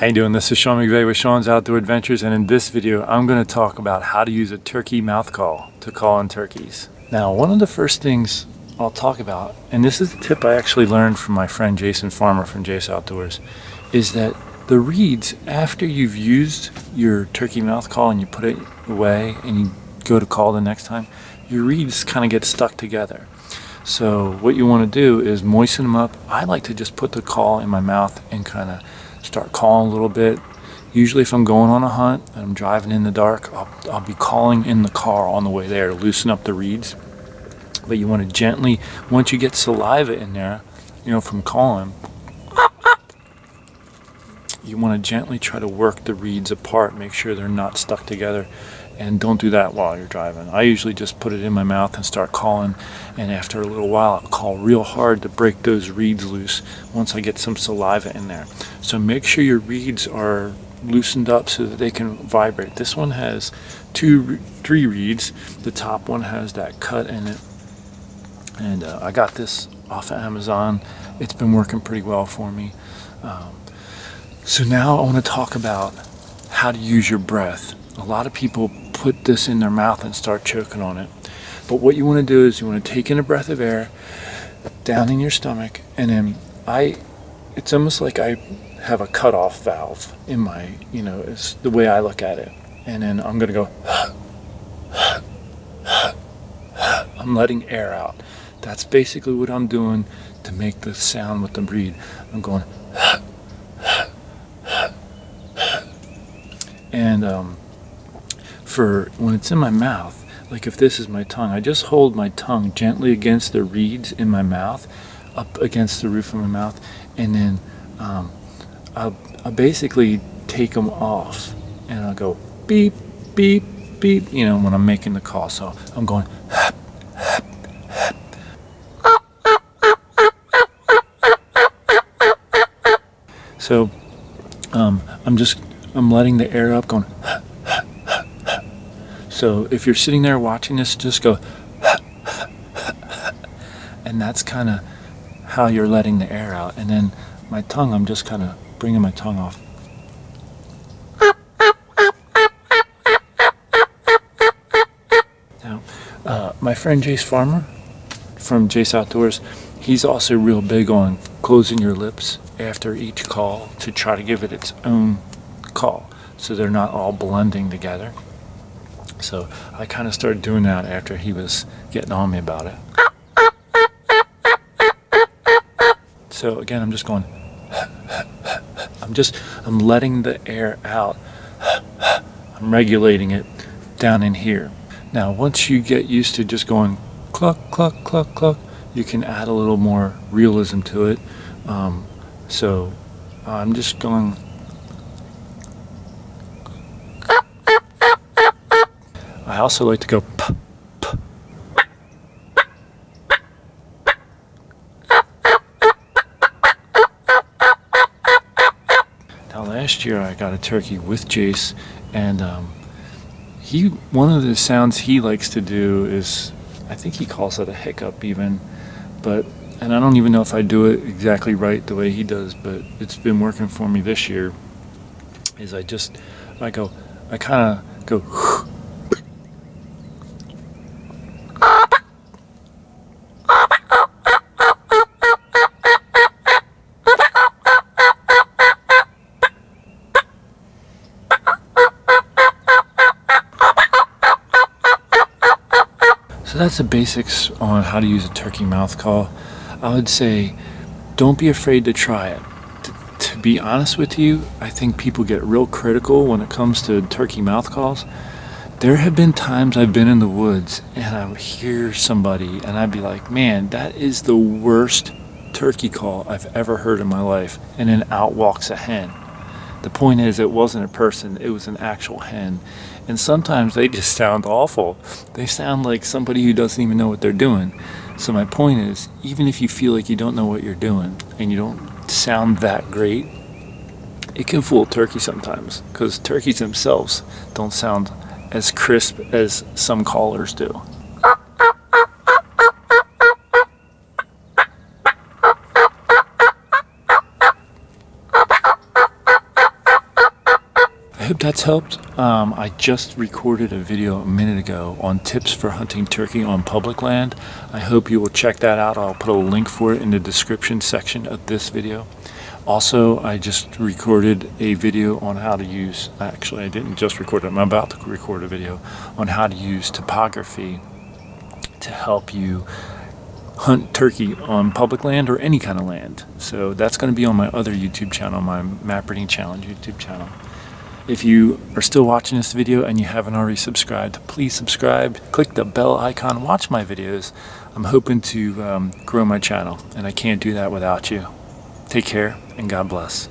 How you doing? This is Sean McVeigh with Sean's Outdoor Adventures, and in this video I'm going to talk about how to use a turkey mouth call to call in turkeys. Now, one of the first things I'll talk about, and this is a tip I actually learned from my friend Jason Farmer from Jace Outdoors, is that the reeds, after you've used your turkey mouth call and you put it away and you go to call the next time, your reeds kind of get stuck together. So what you want to do is moisten them up. I like to just put the call in my mouth and kind of start calling a little bit. Usually if I'm going on a hunt and I'm driving in the dark, I'll be calling in the car on the way there to loosen up the reeds. But you want to gently, once you get saliva in there, from calling, you want to gently try to work the reeds apart, make sure they're not stuck together, and don't do that while you're driving. I usually just put it in my mouth and start calling, and after a little while I'll call real hard to break those reeds loose once I get some saliva in there. So make sure your reeds are loosened up so that they can vibrate. This one has three reeds. The top one has that cut in it, and I got this off of Amazon. It's been working pretty well for me. So now I want to talk about how to use your breath. A lot of people put this in their mouth and start choking on it. But what you want to do is you want to take in a breath of air down in your stomach, and then it's almost like I have a cutoff valve in my, it's the way I look at it. And then I'm going to go, I'm letting air out. That's basically what I'm doing to make the sound with the reed. I'm going, and for when it's in my mouth, like if this is my tongue, I just hold my tongue gently against the reeds in my mouth, up against the roof of my mouth, and then I'll basically take them off, and I'll go beep, beep, beep, when I'm making the call. So I'm going, so I'm letting the air up, going. So if you're sitting there watching this, just go, and that's kind of how you're letting the air out. And then my tongue, I'm just kind of bringing my tongue off. Now, my friend Jace Farmer from Jace Outdoors, he's also real big on closing your lips after each call to try to give it its own call, so they're not all blending together. So I kind of started doing that after he was getting on me about it. So again, I'm just going, I'm letting the air out. I'm regulating it down in here. Now, once you get used to just going cluck, cluck, cluck, cluck, you can add a little more realism to it. So I'm just going. I also like to go p, p. Now, last year I got a turkey with Jace, and one of the sounds he likes to do is, I think he calls it a hiccup even, and I don't even know if I do it exactly right the way he does, but it's been working for me this year. Is I kind of go. So that's the basics on how to use a turkey mouth call. I would say don't be afraid to try it. To be honest with you, I think people get real critical when it comes to turkey mouth calls. There have been times I've been in the woods and I would hear somebody and I'd be like, man, that is the worst turkey call I've ever heard in my life. And then out walks a hen. The point is, it wasn't a person, it was an actual hen. And sometimes they just sound awful. They sound like somebody who doesn't even know what they're doing. So my point is, even if you feel like you don't know what you're doing and you don't sound that great, it can fool turkey sometimes, because turkeys themselves don't sound as crisp as some callers do. hope that's helped. I just recorded a video a minute ago on tips for hunting turkey on public land. I hope you will check that out. I'll put a link for it in the description section of this video. Also, I just recorded a video on how to use, actually I didn't just record it, I'm about to record a video on how to use topography to help you hunt turkey on public land or any kind of land. So that's going to be on my other YouTube channel, my Map Reading Challenge YouTube channel. If you are still watching this video and you haven't already subscribed, please subscribe, click the bell icon, watch my videos. I'm hoping to grow my channel, and I can't do that without you. Take care, and God bless.